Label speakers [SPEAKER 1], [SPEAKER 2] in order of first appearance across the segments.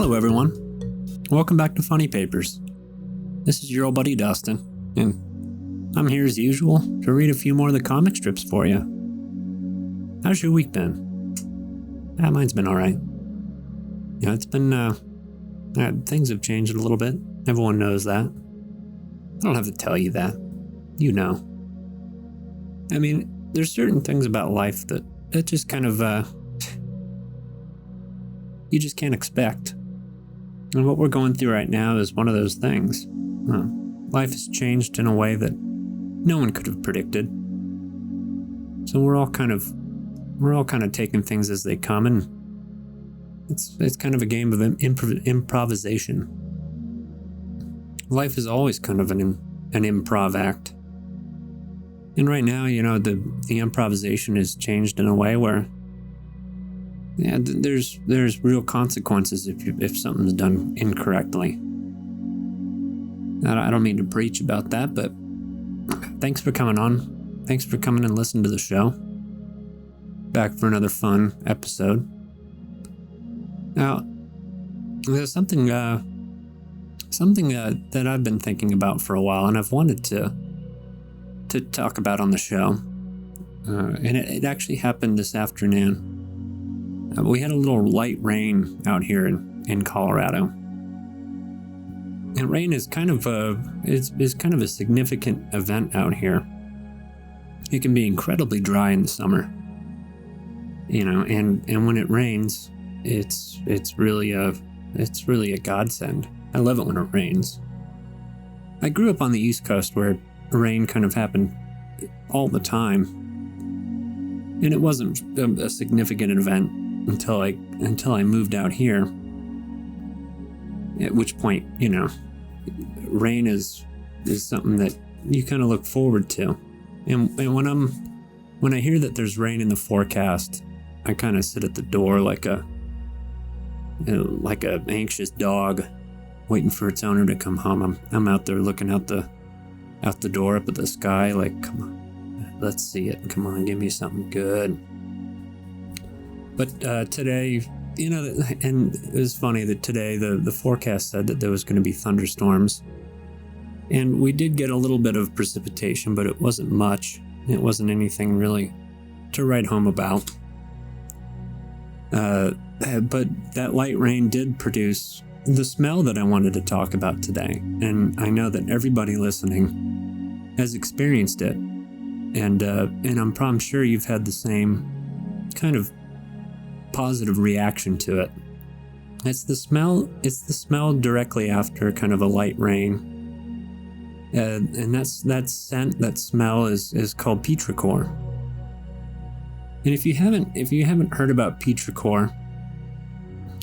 [SPEAKER 1] Hello everyone, welcome back to Funny Papers. This is your old buddy Dustin, and I'm here as usual to read a few more of the comic strips for you. How's your week been? Mine's been alright. Yeah, it's been, things have changed a little bit. Everyone knows that. I don't have to tell you that. You know. I mean, there's certain things about life that just kind of, you just can't expect. And what we're going through right now is one of those things. Life has changed in a way that no one could have predicted. So we're all kind of taking things as they come, and it's kind of a game of improvisation. Life is always kind of an improv act. And right now, you know, the improvisation has changed in a way where there's real consequences if something's done incorrectly. I don't mean to preach about that, but thanks for coming on. Thanks for coming and listening to the show. Back for another fun episode. Now, there's something that I've been thinking about for a while, and I've wanted to talk about on the show. And it actually happened this afternoon. We had a little light rain out here in Colorado. And rain is kind of a significant event out here. It can be incredibly dry in the summer. You know, and when it rains, it's really a godsend. I love it when it rains. I grew up on the East Coast where rain kind of happened all the time. And it wasn't a significant event until I moved out here. At which point, you know, rain is something that you kind of look forward to. And when I hear that there's rain in the forecast, I kind of sit at the door like a anxious dog waiting for its owner to come home. I'm out there looking out the door up at the sky like, come on, let's see it. Come on, give me something good. But today, you know, and it was funny that today the forecast said that there was going to be thunderstorms. And we did get a little bit of precipitation, but it wasn't much. It wasn't anything really to write home about. But that light rain did produce the smell that I wanted to talk about today. And I know that everybody listening has experienced it. And I'm sure you've had the same kind of positive reaction to it. It's the smell directly after kind of a light rain. And that smell is called Petrichor. And if you haven't heard about Petrichor,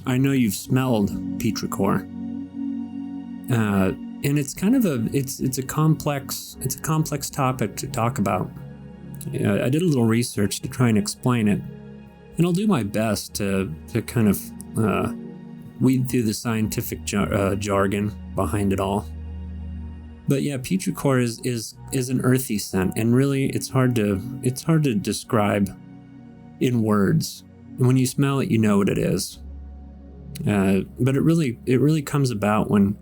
[SPEAKER 1] I know you've smelled Petrichor. And it's kind of it's a complex topic to talk about. I did a little research to try and explain it. And I'll do my best to kind of weed through the scientific jargon behind it all. But yeah, Petrichor is an earthy scent, and really it's hard to describe in words. And when you smell it, you know what it is. But it really comes about when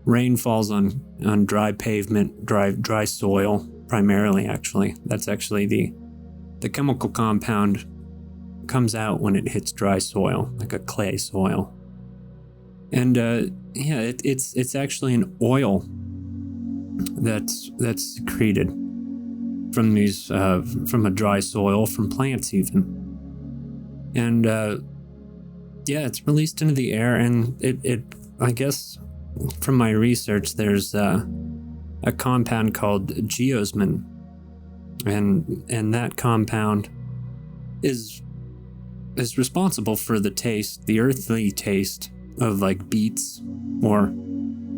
[SPEAKER 1] rain falls on dry pavement, dry soil, primarily. Actually, that's actually the chemical compound comes out when it hits dry soil, like a clay soil. And it's actually an oil that's secreted from these from a dry soil, from plants even. And it's released into the air, and it I guess from my research there's a compound called geosmin, and that compound is responsible for the earthly taste of like beets, or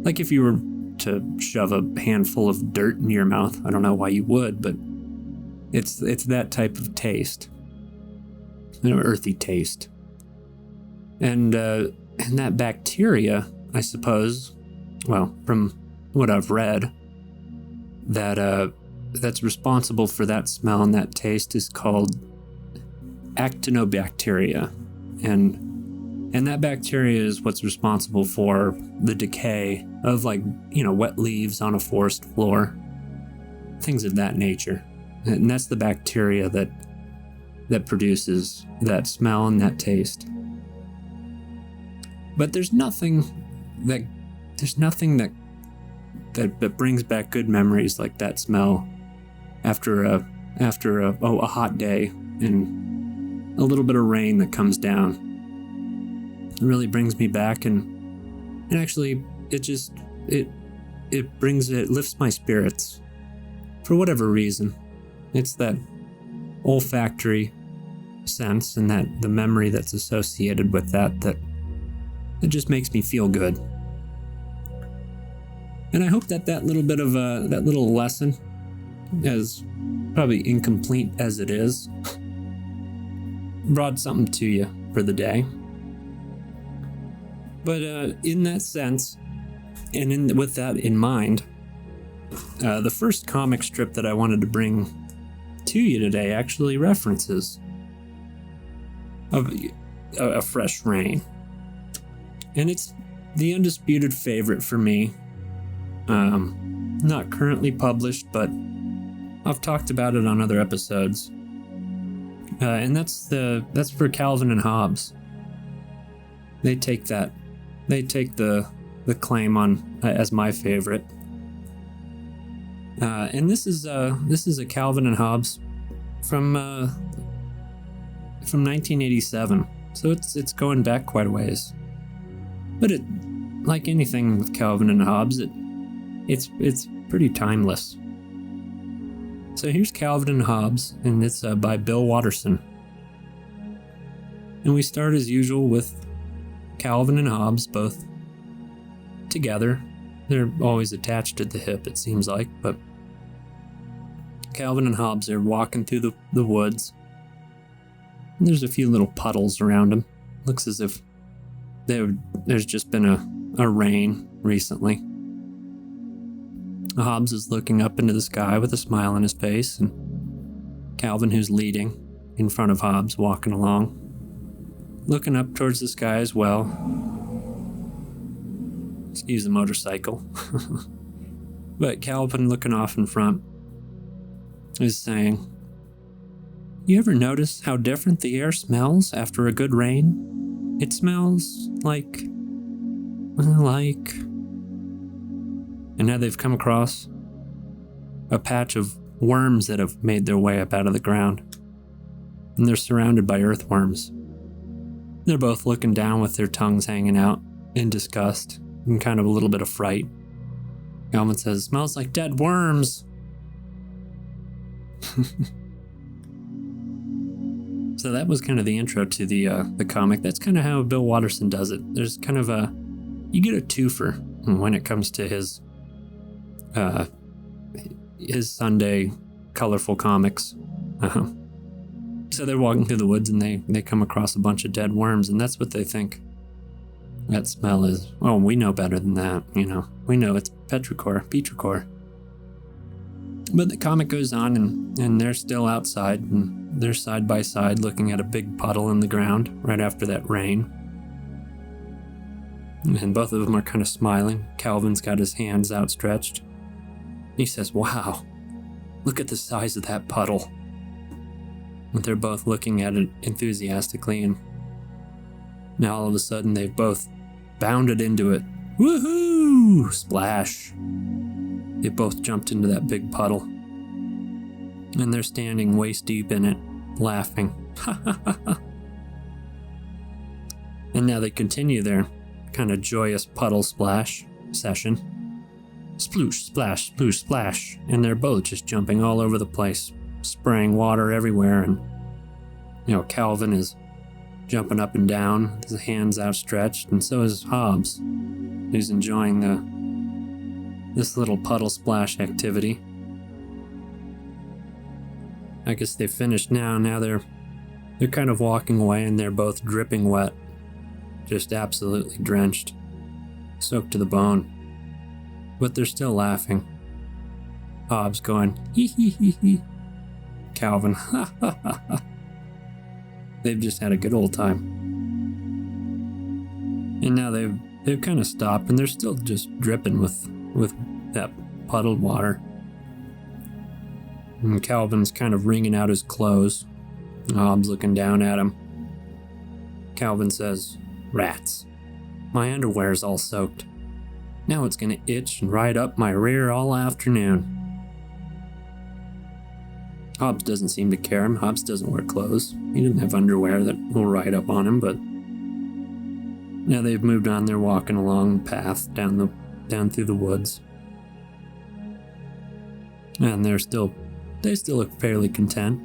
[SPEAKER 1] like if you were to shove a handful of dirt in your mouth. I don't know why you would, but it's that type of taste, an earthy taste. And that bacteria, I suppose, well, from what I've read, that's responsible for that smell and that taste is called actinobacteria. And And that bacteria is what's responsible for the decay of, like, wet leaves on a forest floor, things of that nature. And that's the bacteria that produces that smell and that taste. But there's nothing that brings back good memories like that smell after a hot day and a little bit of rain that comes down. It really brings me back, and actually it lifts my spirits for whatever reason. It's that olfactory sense and that the memory that's associated with that it just makes me feel good. And I hope that little bit of that little lesson, as probably incomplete as it is, brought something to you for the day. But in that sense, and with that in mind, the first comic strip that I wanted to bring to you today actually references a fresh rain. And it's the undisputed favorite for me. Not currently published, but I've talked about it on other episodes. And that's for Calvin and Hobbes. They take the claim on as my favorite. And this is a Calvin and Hobbes from 1987. So it's going back quite a ways. But it, like anything with Calvin and Hobbes, it's pretty timeless. So here's Calvin and Hobbes, and it's by Bill Watterson. And we start as usual with Calvin and Hobbes both together. They're always attached at the hip, it seems like, but Calvin and Hobbes are walking through the woods. And there's a few little puddles around them. Looks as if there's just been a rain recently. Hobbes is looking up into the sky with a smile on his face, and Calvin, who's leading in front of Hobbes, walking along, looking up towards the sky as well. Excuse the motorcycle. But Calvin, looking off in front, is saying, "You ever notice how different the air smells after a good rain? It smells like... And now they've come across a patch of worms that have made their way up out of the ground. And they're surrounded by earthworms. They're both looking down with their tongues hanging out in disgust and kind of a little bit of fright. Calvin says, "Smells like dead worms." So that was kind of the intro to the comic. That's kind of how Bill Watterson does it. There's kind of you get a twofer when it comes to his Sunday colorful comics. So they're walking through the woods and they come across a bunch of dead worms, and that's what they think that smell is. Oh, we know better than that, We know it's Petrichor. But the comic goes on, and they're still outside, and they're side by side looking at a big puddle in the ground right after that rain. And both of them are kind of smiling. Calvin's got his hands outstretched. He says, "Wow, look at the size of that puddle." And they're both looking at it enthusiastically, and now all of a sudden they've both bounded into it. Woohoo! Splash! They both jumped into that big puddle. And they're standing waist deep in it, laughing. And now they continue their kind of joyous puddle splash session. Sploosh, splash, sploosh, splash. And they're both just jumping all over the place, spraying water everywhere. And, Calvin is jumping up and down with his hands outstretched, and so is Hobbes, who's enjoying this little puddle splash activity. I guess they've finished now. Now they're kind of walking away, and they're both dripping wet, just absolutely drenched, soaked to the bone. But they're still laughing. Hobbes going, hee hee hee hee. Calvin, ha ha ha ha. They've just had a good old time. And now they've kind of stopped, and they're still just dripping with that puddled water. And Calvin's kind of wringing out his clothes. Hobbs looking down at him. Calvin says, "Rats. My underwear's all soaked. Now it's gonna itch and ride up my rear all afternoon." Hobbs doesn't seem to care. Hobbs doesn't wear clothes. He doesn't have underwear that will ride up on him, but now they've moved on. They're walking along the path down through the woods. And they still look fairly content.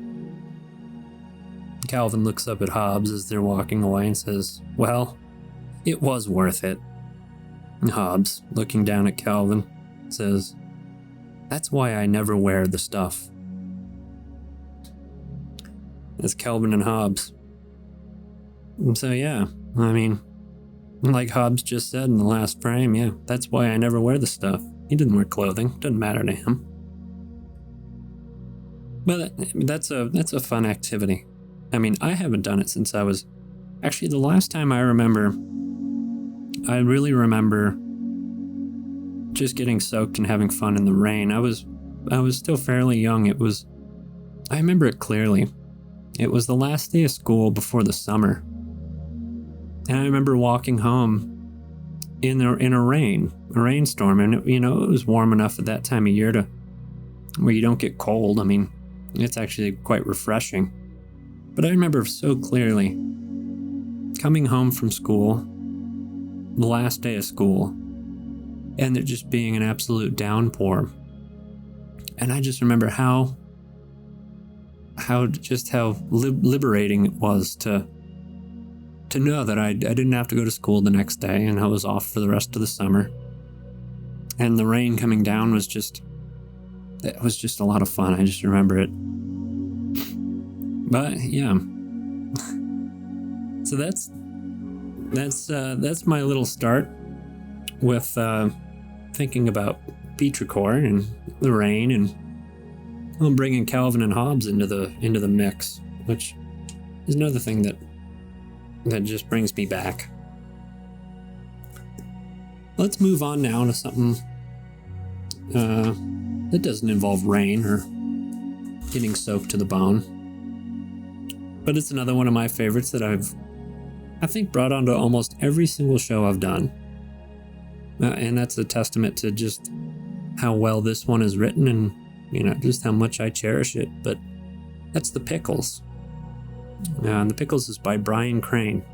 [SPEAKER 1] Calvin looks up at Hobbs as they're walking away and says, "Well, it was worth it." And Hobbs, looking down at Calvin, says, "That's why I never wear the stuff." That's Calvin and Hobbs. And so yeah, I mean, like Hobbs just said in the last frame, yeah, that's why I never wear the stuff. He didn't wear clothing. Doesn't matter to him. But that's a fun activity. I mean, I haven't done it since I was... Actually, the last time I really remember just getting soaked and having fun in the rain. I was still fairly young. I remember it clearly. It was the last day of school before the summer. And I remember walking home in a rainstorm, and it was warm enough at that time of year where you don't get cold. I mean, it's actually quite refreshing. But I remember so clearly coming home from school, the last day of school, and there just being an absolute downpour. And I just remember how liberating it was to know that I didn't have to go to school the next day, and I was off for the rest of the summer. And the rain coming down was just a lot of fun. I just remember it. But yeah, so that's my little start with thinking about Petrichor and the rain, and I'm bringing Calvin and Hobbs into the mix, which is another thing that just brings me back. Let's move on now to something that doesn't involve rain or getting soaked to the bone. But it's another one of my favorites that I think brought onto almost every single show I've done. And that's a testament to just how well this one is written and, just how much I cherish it. But that's The Pickles. The Pickles is by Brian Crane.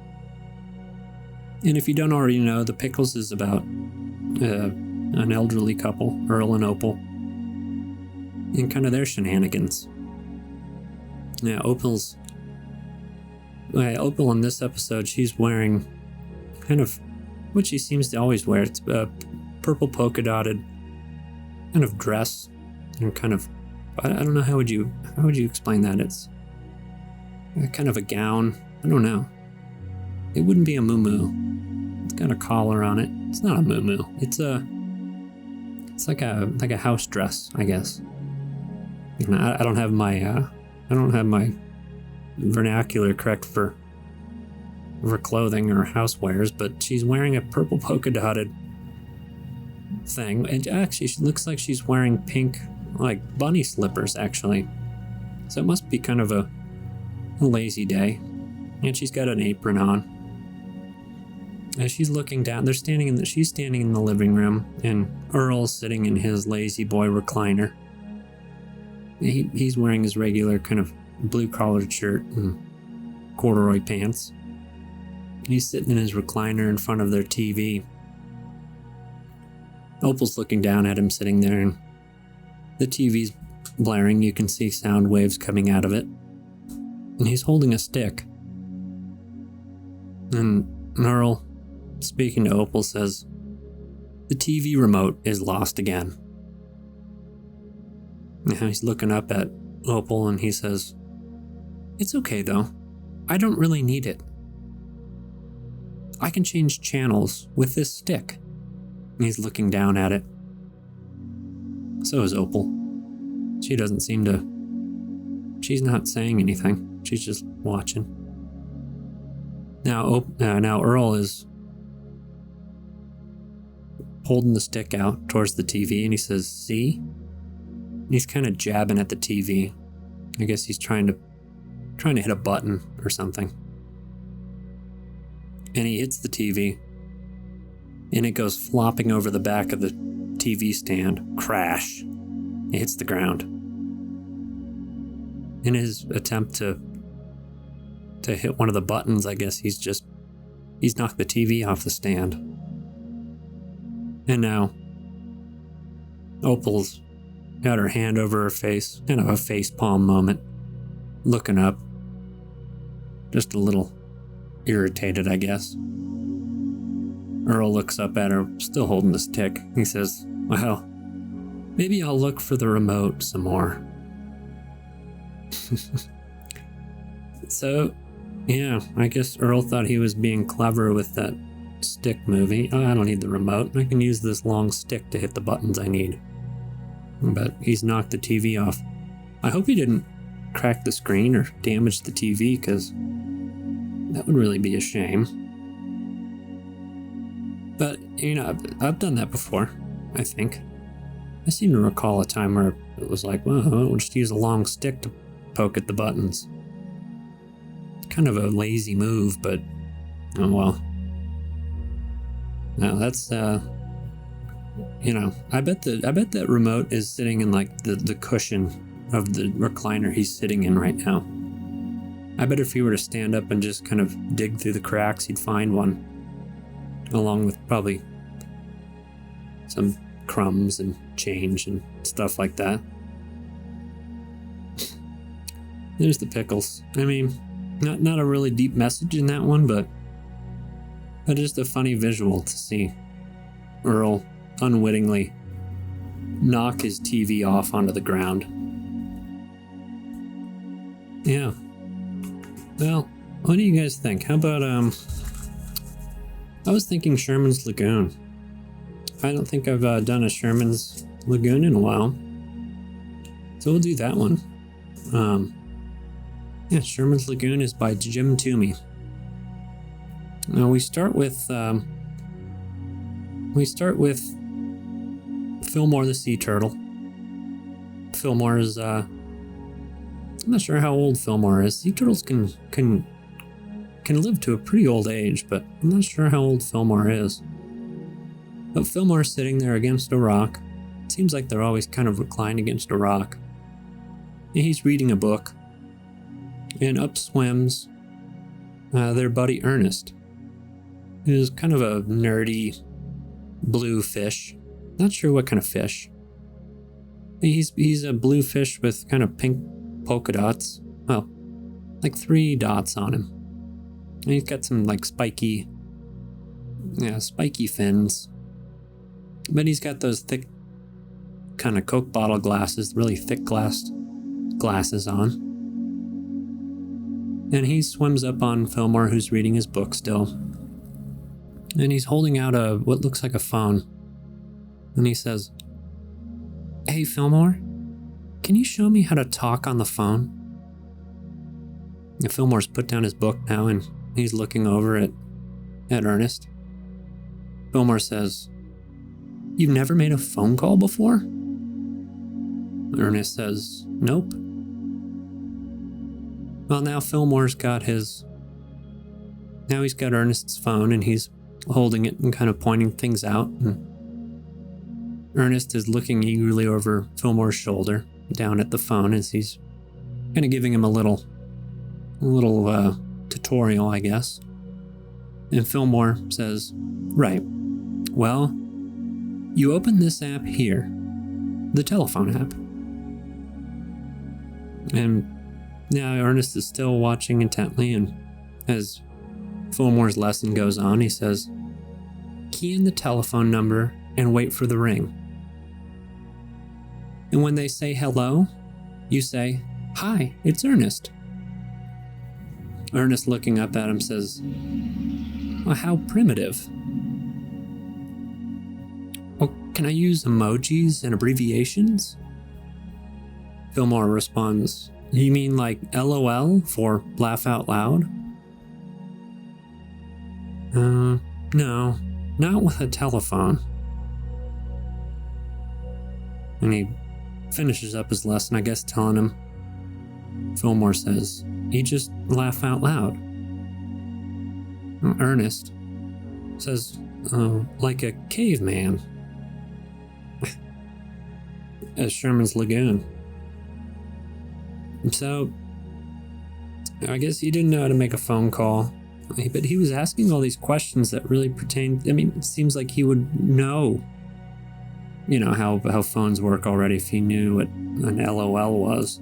[SPEAKER 1] And if you don't already know, The Pickles is about an elderly couple, Earl and Opal, and kind of their shenanigans. Now, Opal in this episode, she's wearing kind of what she seems to always wear. It's a purple polka dotted kind of dress, and kind of, I don't know, how would you explain that? It's kind of a gown. I don't know. It wouldn't be a muumuu. It's got a collar on it. It's not a muumuu. It's like a house dress, I guess. I don't have my vernacular correct for clothing or housewares, but she's wearing a purple polka dotted thing, and actually she looks like she's wearing pink, like, bunny slippers, actually. So it must be kind of a lazy day. And she's got an apron on. As she's looking down, she's standing in the living room, and Earl's sitting in his lazy boy recliner. He's wearing his regular kind of blue-collared shirt and corduroy pants. He's sitting in his recliner in front of their TV. Opal's looking down at him sitting there, and the TV's blaring. You can see sound waves coming out of it. And he's holding a stick. And Earl, speaking to Opal, says, "The TV remote is lost again." Now he's looking up at Opal and he says, "It's okay though. I don't really need it. I can change channels with this stick." And he's looking down at it. So is Opal. She doesn't seem to... She's not saying anything. She's just watching. Now Earl is holding the stick out towards the TV, and he says, "See?" And he's kind of jabbing at the TV. I guess he's trying to hit a button or something. And he hits the TV, and it goes flopping over the back of the TV stand. Crash. It hits the ground. In his attempt to hit one of the buttons, I guess he's knocked the TV off the stand. And now Opal's got her hand over her face, kind of a face palm moment, looking up, just a little irritated, I guess. Earl looks up at her, still holding the stick. He says, "Well, maybe I'll look for the remote some more." So, yeah, I guess Earl thought he was being clever with that stick movie. "Oh, I don't need the remote. I can use this long stick to hit the buttons I need." But he's knocked the TV off. I hope he didn't crack the screen or damage the TV, because that would really be a shame. But, I've done that before, I think. I seem to recall a time where it was like, well, we'll just use a long stick to poke at the buttons. It's kind of a lazy move, but, oh well. Now that's, I bet that remote is sitting in like the cushion of the recliner he's sitting in right now. I bet if he were to stand up and just kind of dig through the cracks, he'd find one, along with probably some crumbs and change and stuff like that. There's the pickles. I mean, not a really deep message in that one, but just a funny visual to see Earl unwittingly knock his TV off onto the ground. Yeah. Well, what do you guys think? How about, I was thinking Sherman's Lagoon. I don't think I've done a Sherman's Lagoon in a while. So we'll do that one. Yeah, Sherman's Lagoon is by Jim Toomey. Now we start with Fillmore the sea turtle. Fillmore is I'm not sure how old Fillmore is. Sea turtles can live to a pretty old age, but I'm not sure how old Fillmore is. But Fillmore's sitting there against a rock. It seems like they're always kind of reclined against a rock. And he's reading a book. And up swims their buddy Ernest, who's kind of a nerdy blue fish. Not sure what kind of fish. He's a blue fish with kind of pink polka dots. Well, like 3 dots on him. And he's got some like spiky fins. But he's got those thick kind of Coke bottle glasses, really thick glasses on. And he swims up on Fillmore, who's reading his book still. And he's holding out what looks like a phone. And he says, "Hey, Fillmore, can you show me how to talk on the phone?" And Fillmore's put down his book now, and he's looking over at Ernest. Fillmore says, "You've never made a phone call before?" Ernest says, "Nope." Well, now Fillmore's got he's got Ernest's phone, and he's holding it and kind of pointing things out. And Ernest is looking eagerly over Fillmore's shoulder down at the phone as he's kind of giving him a little tutorial, I guess. And Fillmore says, "Right. Well, you open this app here, the telephone app." And now Ernest is still watching intently, and as Fillmore's lesson goes on, he says, "Key in the telephone number and wait for the ring. And when they say hello, you say, 'Hi, it's Ernest.'" Ernest, looking up at him, says, "Well, how primitive. Oh, can I use emojis and abbreviations?" Fillmore responds, "You mean like LOL for laugh out loud?" No, not with a telephone. And he finishes up his lesson, I guess, telling him. Fillmore says, "You just laugh out loud." Ernest says, "Like a caveman." At Sherman's Lagoon. So, I guess he didn't know how to make a phone call, but he was asking all these questions that really pertained. I mean, it seems like he would know, how phones work already if he knew what an LOL was.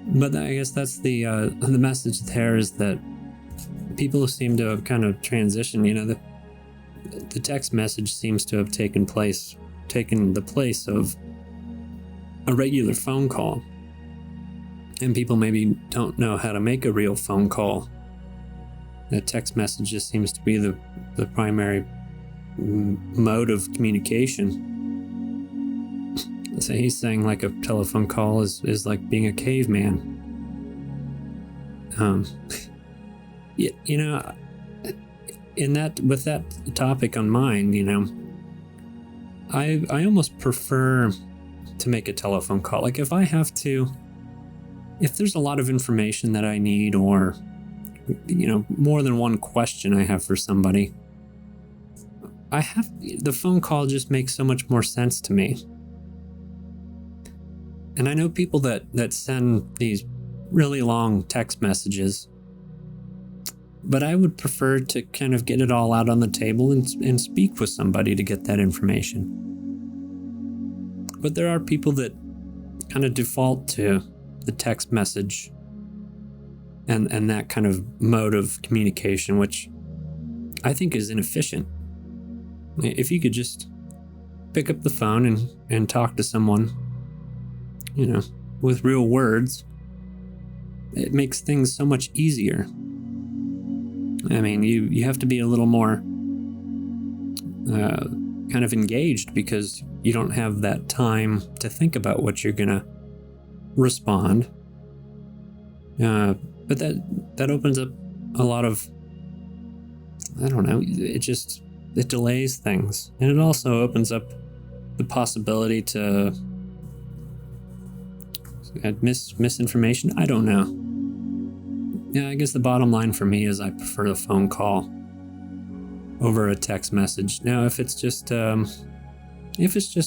[SPEAKER 1] But I guess that's the message there, is that people seem to have kind of transitioned. The text message seems to have taken the place of a regular phone call. And people maybe don't know how to make a real phone call. The text message just seems to be the primary mode of communication. So he's saying like a telephone call is like being a caveman. With that topic on mind, I almost prefer to make a telephone call. Like if there's a lot of information that I need, or more than one question I have for somebody, the phone call just makes so much more sense to me. And I know people that send these really long text messages, but I would prefer to kind of get it all out on the table and speak with somebody to get that information. But there are people that kind of default to the text message and that kind of mode of communication, which I think is inefficient. If you could just pick up the phone and talk to someone, with real words, it makes things so much easier. I mean, you have to be a little more kind of engaged, because you don't have that time to think about what you're gonna respond. But that opens up a lot of, I don't know, it delays things. And it also opens up the possibility to misinformation. I don't know. Yeah, I guess the bottom line for me is I prefer the phone call over a text message. Now, if it's just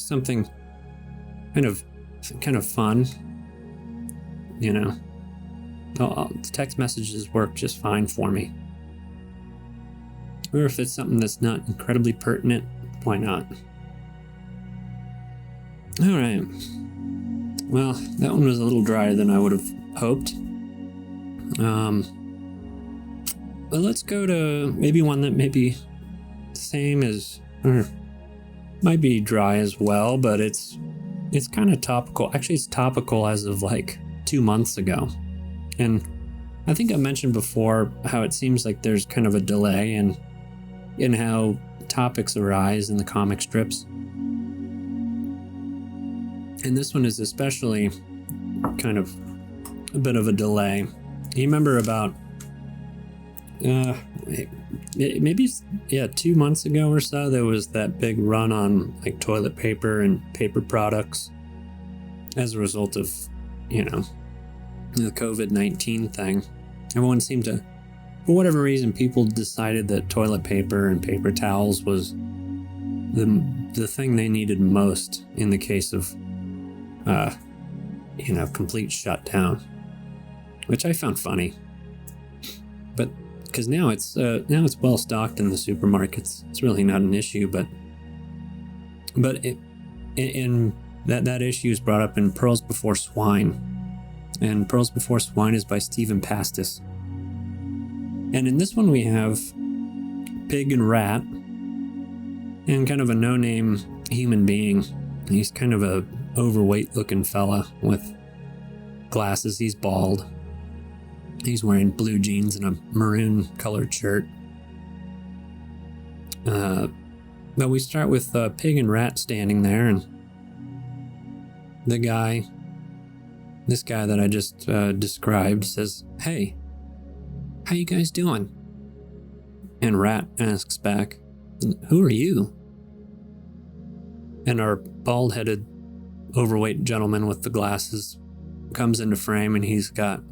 [SPEAKER 1] something kind of fun, text messages work just fine for me. Or if it's something that's not incredibly pertinent, why not? All right. Well, that one was a little drier than I would have hoped. But let's go to maybe one that may be the same as, or might be dry as well, but it's kind of topical. Actually, it's topical as of like 2 months ago. And I think I mentioned before how it seems like there's kind of a delay in how topics arise in the comic strips. And this one is especially kind of a bit of a delay. You remember about maybe 2 months ago or so, there was that big run on like toilet paper and paper products as a result of, the COVID-19 thing. Everyone seemed to, for whatever reason, people decided that toilet paper and paper towels was the thing they needed most in the case of complete shutdown, which I found funny. But because now it's well stocked in the supermarkets, it's really not an issue. But that issue is brought up in Pearls Before Swine, and Pearls Before Swine is by Stephen Pastis. And in this one we have Pig and Rat, and kind of a no-name human being. He's kind of a overweight looking fella with glasses. He's bald. He's wearing blue jeans and a maroon colored shirt. But we start with Pig and Rat standing there, and this guy that I just described says, "Hey, how you guys doing?" And Rat asks back, "Who are you?" And our bald-headed, overweight gentleman with the glasses comes into frame, and he's got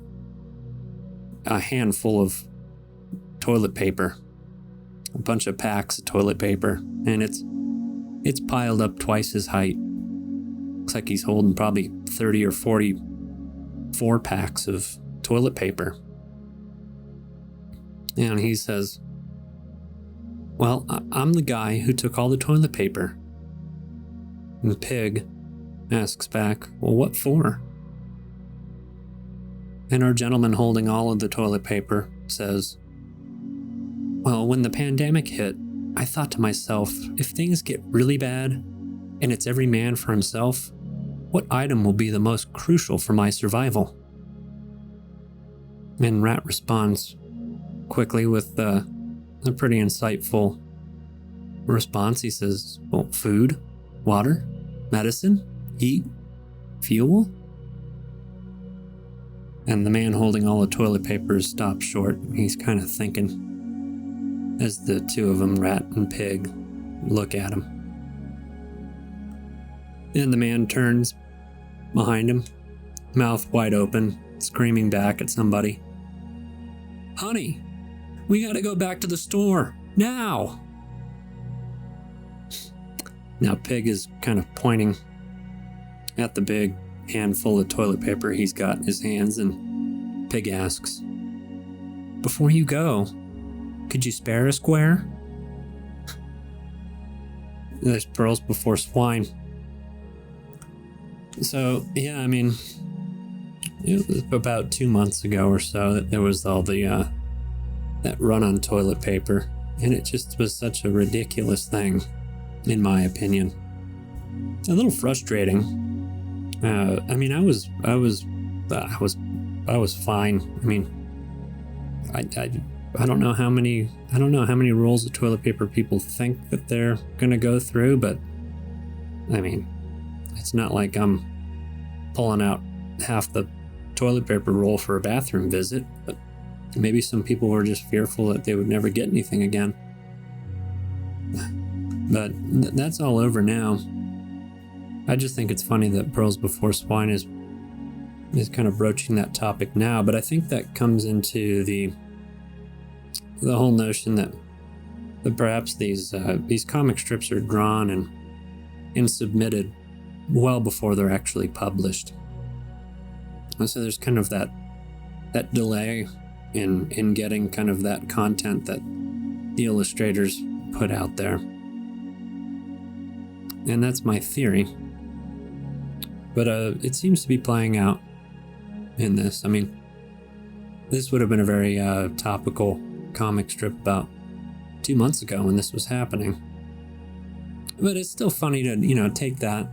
[SPEAKER 1] a handful of toilet paper, a bunch of packs of toilet paper, and it's piled up twice his height. Looks like he's holding probably 30 or 40 4-packs of toilet paper. And he says, "Well, I'm the guy who took all the toilet paper." And Pig asks back, "Well, what for?" And our gentleman holding all of the toilet paper says, "Well, when the pandemic hit, I thought to myself, if things get really bad and it's every man for himself, what item will be the most crucial for my survival?" And Rat responds quickly with a pretty insightful response. He says, "Well, food, water, medicine, heat, fuel." And the man holding all the toilet paper stops short. He's kind of thinking as the two of them, Rat and Pig, look at him. And the man turns behind him, mouth wide open, screaming back at somebody, "Honey, we gotta go back to the store, now!" Now Pig is kind of pointing at the big handful of toilet paper he's got in his hands, and Pig asks, "Before you go, could you spare a square?" There's pearls before swine. So, yeah, I mean, it was about 2 months ago or so that there was all the, that run on toilet paper, and it just was such a ridiculous thing, in my opinion. A little frustrating. I mean, I was fine. I mean, I don't know how many rolls of toilet paper people think that they're gonna go through, but I mean, it's not like I'm pulling out half the toilet paper roll for a bathroom visit, but maybe some people were just fearful that they would never get anything again. But that's all over now. I just think it's funny that Pearls Before Swine is kind of broaching that topic now, but I think that comes into the whole notion that perhaps these comic strips are drawn and submitted well before they're actually published. So there's kind of that delay in getting kind of that content that the illustrators put out there. And that's my theory. But it seems to be playing out in this. I mean, this would have been a very topical comic strip about 2 months ago when this was happening. But it's still funny to, take that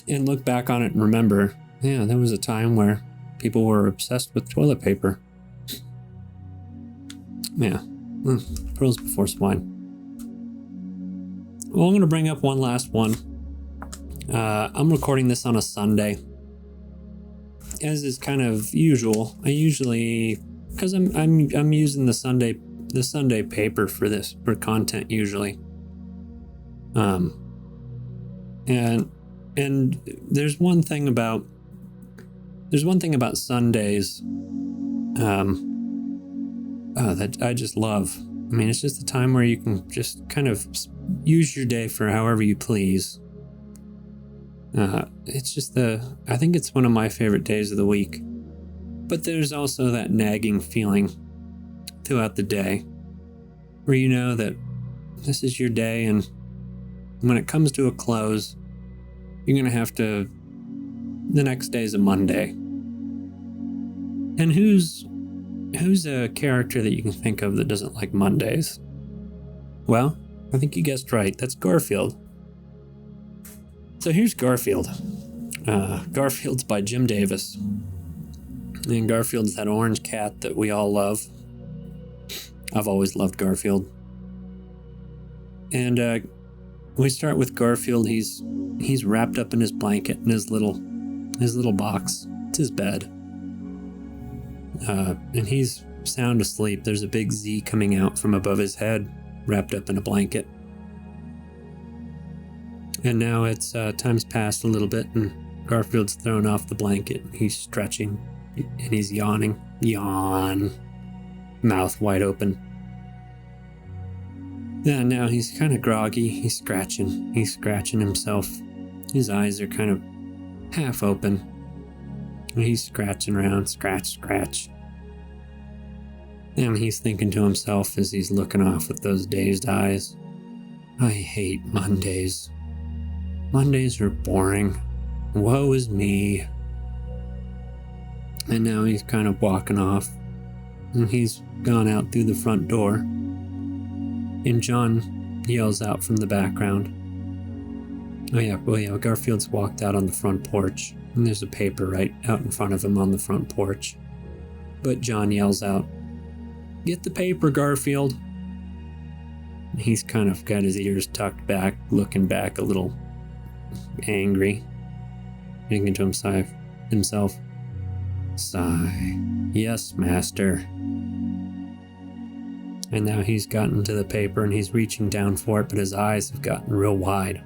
[SPEAKER 1] and look back on it and remember, yeah, there was a time where people were obsessed with toilet paper. Yeah, Pearls Before Swine. Well, I'm going to bring up one last one. I'm recording this on a Sunday, as is kind of usual. I usually, because I'm using the Sunday paper for content usually. And there's one thing about Sundays that I just love. I mean, it's just a time where you can just kind of use your day for however you please. It's just I think it's one of my favorite days of the week. But there's also that nagging feeling throughout the day where you know that this is your day, and when it comes to a close, you're going to have to, the next day is a Monday. And who's a character that you can think of that doesn't like Mondays? Well, I think you guessed right. That's Garfield. So here's Garfield. Garfield's by Jim Davis. And Garfield's that orange cat that we all love. I've always loved Garfield. And we start with Garfield. He's wrapped up in his blanket in his little box. It's his bed. And he's sound asleep. There's a big Z coming out from above his head, wrapped up in a blanket. And now it's time's passed a little bit, and Garfield's thrown off the blanket. He's stretching, and he's yawning. Yawn. Mouth wide open. Yeah, now he's kind of groggy. He's scratching himself. His eyes are kind of half open. And he's scratching around, scratch. And he's thinking to himself as he's looking off with those dazed eyes, I hate Mondays. Mondays are boring. Woe is me. And now he's kind of walking off. And he's gone out through the front door. And John yells out from the background. Oh yeah, Garfield's walked out on the front porch. And there's a paper right out in front of him on the front porch. But John yells out, "Get the paper, Garfield." He's kind of got his ears tucked back, looking back a little angry, thinking to himself, sigh, yes, master. And now he's gotten to the paper and he's reaching down for it, but his eyes have gotten real wide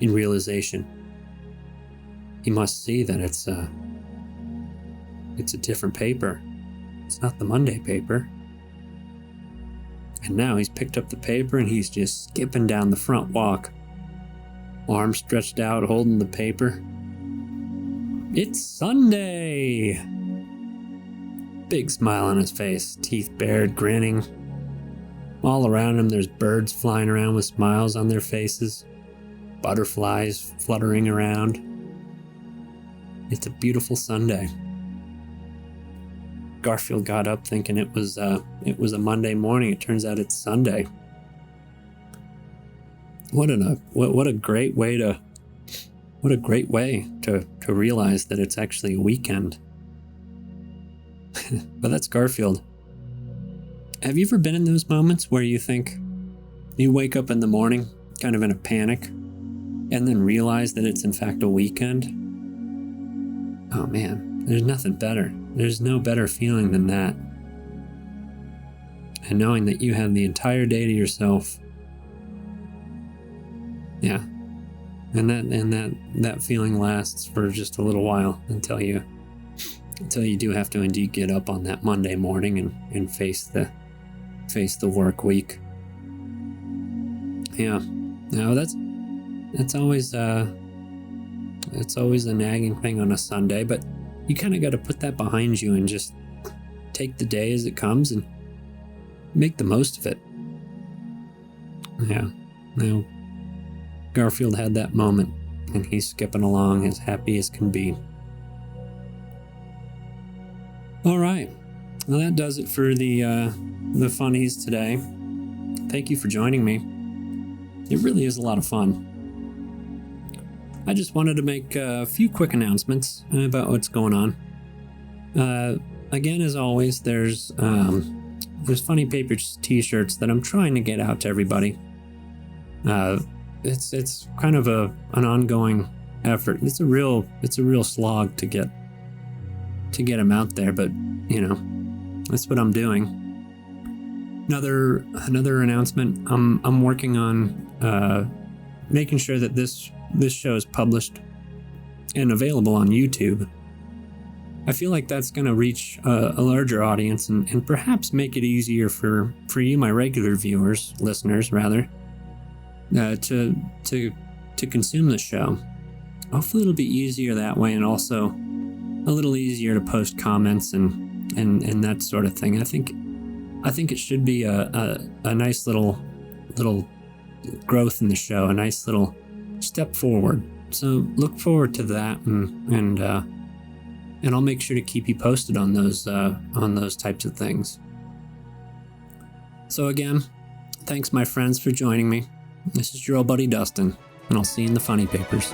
[SPEAKER 1] in realization. He must see that it's a different paper. It's not the Monday paper. And now he's picked up the paper and he's just skipping down the front walk. Arms stretched out, holding the paper. It's Sunday! Big smile on his face, teeth bared, grinning. All around him there's birds flying around with smiles on their faces. Butterflies fluttering around. It's a beautiful Sunday. Garfield got up thinking it was a Monday morning. It turns out it's Sunday. What a great way to realize that it's actually a weekend. But that's Garfield. Have you ever been in those moments where you think you wake up in the morning kind of in a panic and then realize that it's in fact a weekend? Oh man, there's nothing better. There's no better feeling than that. And knowing that you have the entire day to yourself. Yeah. And that feeling lasts for just a little while until you do have to indeed get up on that Monday morning and face the work week. Yeah. No, that's always it's always a nagging thing on a Sunday, but you kind of got to put that behind you and just take the day as it comes and make the most of it. Yeah. Now, Garfield had that moment, and he's skipping along as happy as can be. All right. Well, that does it for the funnies today. Thank you for joining me. It really is a lot of fun. I just wanted to make a few quick announcements about what's going on. Again, as always, there's Funny Papers t-shirts that I'm trying to get out to everybody. It's kind of an ongoing effort. It's a real slog to get them out there, but you know, that's what I'm doing. Another announcement. I'm working on making sure that this show is published and available on YouTube. I feel like that's going to reach a larger audience and perhaps make it easier for you, my regular listeners, to consume the show. Hopefully it'll be easier that way, and also a little easier to post comments and that sort of thing. I think it should be a nice little growth in the show, a nice little step forward. So look forward to that, and I'll make sure to keep you posted on those types of things. So again, thanks my friends for joining me. This is your old buddy Dustin, and I'll see you in the Funny Papers.